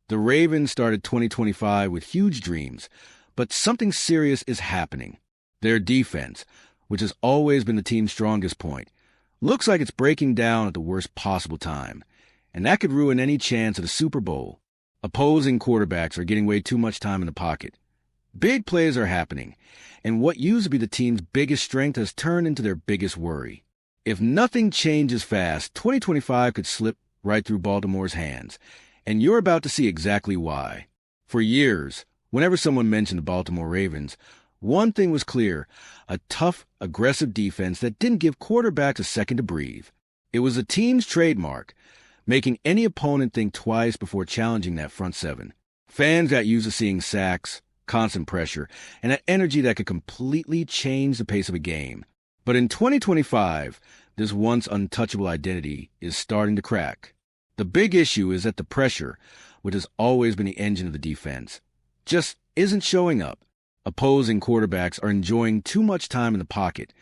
The Ravens started 2025 with huge dreams, but something serious is happening. Their defense, which has always been the team's strongest point, looks like it's breaking down at the worst possible time, and that could ruin any chance at a Super Bowl. Opposing quarterbacks are getting way too much time in the pocket. Big plays are happening, and what used to be the team's biggest strength has turned into their biggest worry. If nothing changes fast, 2025 could slip right through Baltimore's hands, and you're about to see exactly why. For years, whenever someone mentioned the Baltimore Ravens, one thing was clear: a tough, aggressive defense that didn't give quarterbacks a second to breathe. It was the team's trademark, making any opponent think twice before challenging that front seven. Fans got used to seeing sacks, constant pressure, and that energy that could completely change the pace of a game. But in 2025, this once untouchable identity is starting to crack. The big issue is that the pressure, which has always been the engine of the defense, just isn't showing up. Opposing quarterbacks are enjoying too much time in the pocket,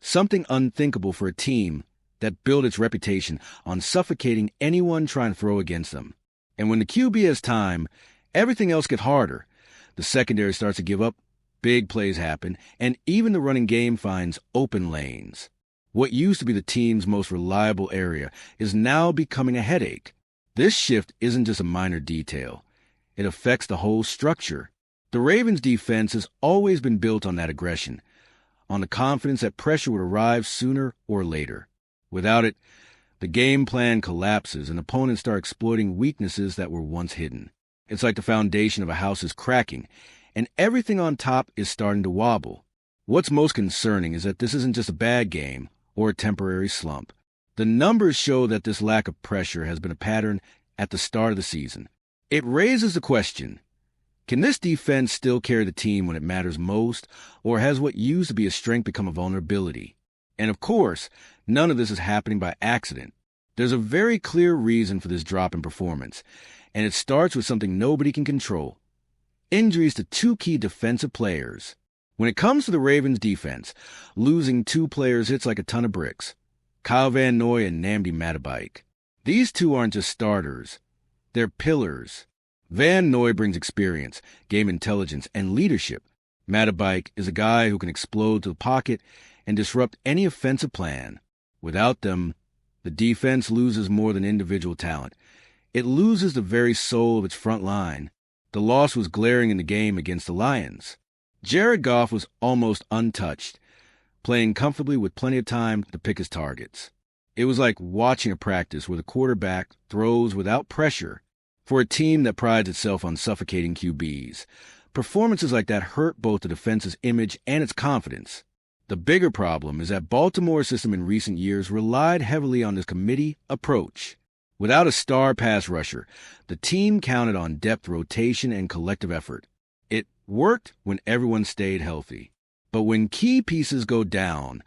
something unthinkable for a team that built its reputation on suffocating anyone trying to throw against them. And when the QB has time, everything else gets harder. The secondary starts to give up, big plays happen, and even the running game finds open lanes. What used to be the team's most reliable area is now becoming a headache. This shift isn't just a minor detail. It affects the whole structure. The Ravens' defense has always been built on that aggression, on the confidence that pressure would arrive sooner or later. Without it, the game plan collapses and opponents start exploiting weaknesses that were once hidden. It's like the foundation of a house is cracking, and everything on top is starting to wobble. What's most concerning is that this isn't just a bad game or a temporary slump. The numbers show that this lack of pressure has been a pattern at the start of the season. It raises the question: can this defense still carry the team when it matters most, or has what used to be a strength become a vulnerability? And of course, none of this is happening by accident. There's a very clear reason for this drop in performance, and it starts with something nobody can control: injuries to two key defensive players. When it comes to the Ravens' defense, losing two players hits like a ton of bricks: Kyle Van Noy and Nnamdi Matabike. These two aren't just starters, they're pillars. Van Noy brings experience, game intelligence, and leadership. Matabike is a guy who can explode to the pocket and disrupt any offensive plan. Without them, the defense loses more than individual talent. It loses the very soul of its front line. The loss was glaring in the game against the Lions. Jared Goff was almost untouched, playing comfortably with plenty of time to pick his targets. It was like watching a practice where the quarterback throws without pressure. For a team that prides itself on suffocating QBs, performances like that hurt both the defense's image and its confidence. The bigger problem is that Baltimore's system in recent years relied heavily on this committee approach. Without a star pass rusher, the team counted on depth rotation and collective effort. It worked when everyone stayed healthy. But when key pieces go down,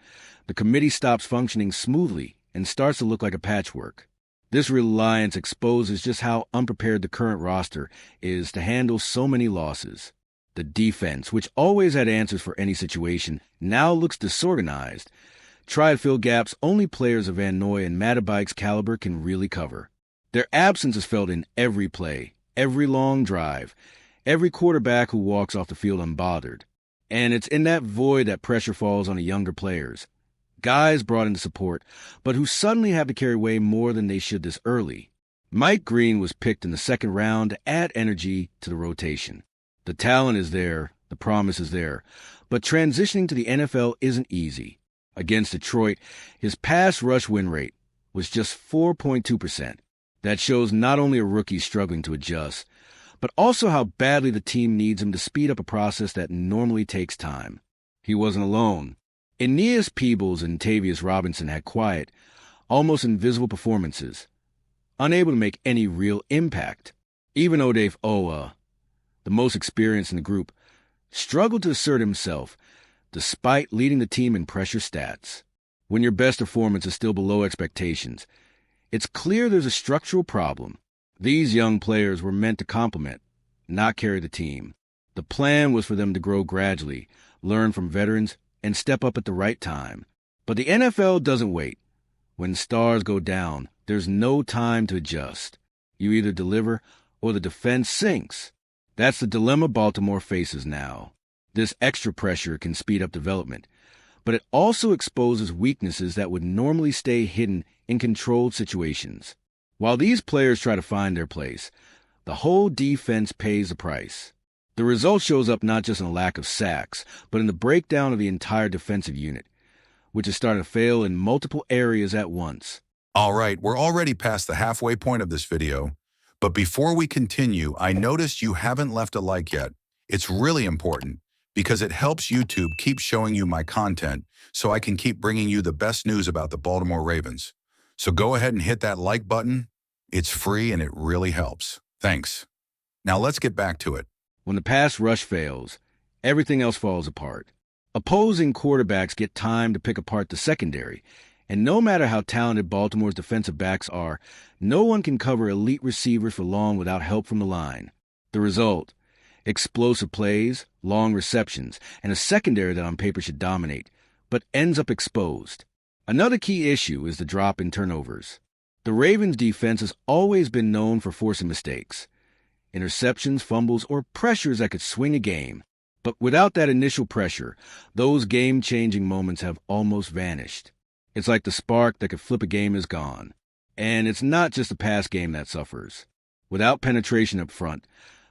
the committee stops functioning smoothly and starts to look like a patchwork. This reliance exposes just how unprepared the current roster is to handle so many losses. The defense, which always had answers for any situation, now looks disorganized. Try to fill gaps only players of Van Noy and Matabike's caliber can really cover. Their absence is felt in every play, every long drive, every quarterback who walks off the field unbothered. And it's in that void that pressure falls on the younger players. Guys brought in to support, but who suddenly have to carry way more than they should this early. Mike Green was picked in the second round to add energy to the rotation. The talent is there, the promise is there, but transitioning to the NFL isn't easy. Against Detroit, his pass rush win rate was just 4.2%. That shows not only a rookie struggling to adjust, but also how badly the team needs him to speed up a process that normally takes time. He wasn't alone. Aeneas Peebles and Tavius Robinson had quiet, almost invisible performances, unable to make any real impact. Even Odafe Owa, the most experienced in the group, struggled to assert himself, despite leading the team in pressure stats. When your best performance is still below expectations, it's clear there's a structural problem. These young players were meant to complement, not carry the team. The plan was for them to grow gradually, learn from veterans, and step up at the right time. But the NFL doesn't wait. When stars go down, there's no time to adjust. You either deliver or the defense sinks. That's the dilemma Baltimore faces now. This extra pressure can speed up development, but it also exposes weaknesses that would normally stay hidden in controlled situations. While these players try to find their place, the whole defense pays the price. The result shows up not just in a lack of sacks, but in the breakdown of the entire defensive unit, which is starting to fail in multiple areas at once. All right, we're already past the halfway point of this video, but before we continue, I noticed you haven't left a like yet. It's really important because it helps YouTube keep showing you my content so I can keep bringing you the best news about the Baltimore Ravens. So go ahead and hit that like button. It's free and it really helps. Thanks. Now let's get back to it. When the pass rush fails, everything else falls apart. Opposing quarterbacks get time to pick apart the secondary, and no matter how talented Baltimore's defensive backs are, no one can cover elite receivers for long without help from the line. The result: explosive plays, long receptions, and a secondary that on paper should dominate, but ends up exposed. Another key issue is the drop in turnovers. The Ravens' defense has always been known for forcing mistakes. Interceptions, fumbles, or pressures that could swing a game. But without that initial pressure, those game-changing moments have almost vanished. It's like the spark that could flip a game is gone. And it's not just the pass game that suffers. Without penetration up front,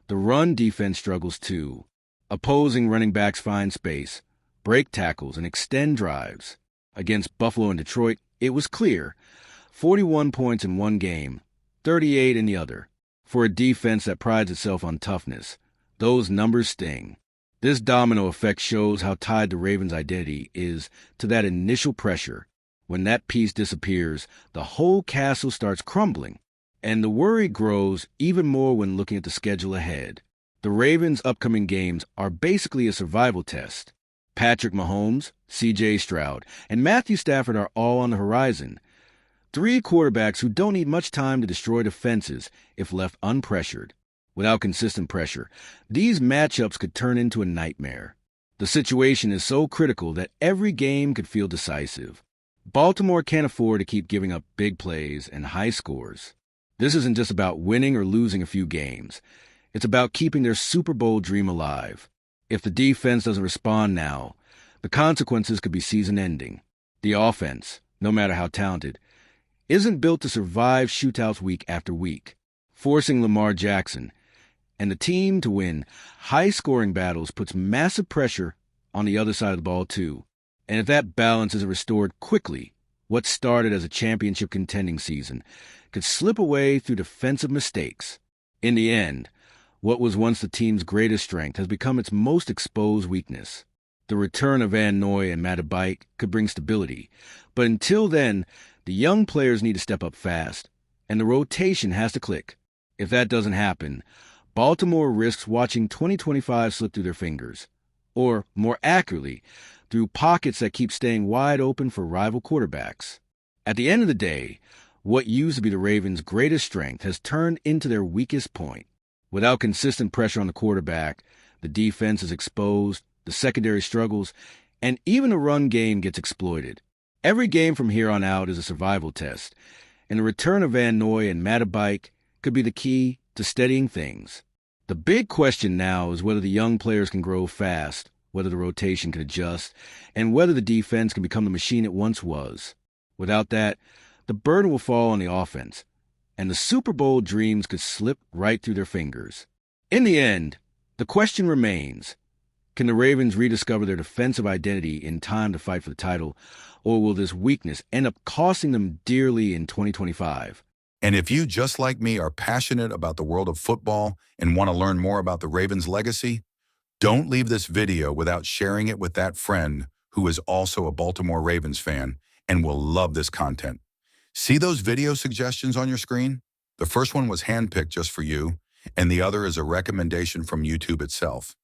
the run defense struggles too. Opposing running backs find space, break tackles, and extend drives. Against Buffalo and Detroit, it was clear. 41 points in one game, 38 in the other. For a defense that prides itself on toughness, those numbers sting. This domino effect shows how tied the Ravens' identity is to that initial pressure. When that piece disappears, the whole castle starts crumbling. And the worry grows even more when looking at the schedule ahead. The Ravens' upcoming games are basically a survival test. Patrick Mahomes, C.J. Stroud, and Matthew Stafford are all on the horizon. Three quarterbacks who don't need much time to destroy defenses if left unpressured. Without consistent pressure, these matchups could turn into a nightmare. The situation is so critical that every game could feel decisive. Baltimore can't afford to keep giving up big plays and high scores. This isn't just about winning or losing a few games. It's about keeping their Super Bowl dream alive. If the defense doesn't respond now, the consequences could be season-ending. The offense, no matter how talented, isn't built to survive shootouts week after week. Forcing Lamar Jackson and the team to win high-scoring battles puts massive pressure on the other side of the ball, too. And if that balance isn't restored quickly, what started as a championship contending season could slip away through defensive mistakes. In the end, what was once the team's greatest strength has become its most exposed weakness. The return of Van Noy and Matabike could bring stability, but until then, the young players need to step up fast, and the rotation has to click. If that doesn't happen, Baltimore risks watching 2025 slip through their fingers. Or, more accurately, through pockets that keep staying wide open for rival quarterbacks. At the end of the day, what used to be the Ravens' greatest strength has turned into their weakest point. Without consistent pressure on the quarterback, the defense is exposed, the secondary struggles, and even the run game gets exploited. Every game from here on out is a survival test, and the return of Van Noy and Matabike could be the key to steadying things. The big question now is whether the young players can grow fast, whether the rotation can adjust, and whether the defense can become the machine it once was. Without that, the burden will fall on the offense, and the Super Bowl dreams could slip right through their fingers. In the end, the question remains: can the Ravens rediscover their defensive identity in time to fight for the title, or will this weakness end up costing them dearly in 2025? And if you, just like me, are passionate about the world of football and want to learn more about the Ravens' legacy, don't leave this video without sharing it with that friend who is also a Baltimore Ravens fan and will love this content. See those video suggestions on your screen? The first one was handpicked just for you, and the other is a recommendation from YouTube itself.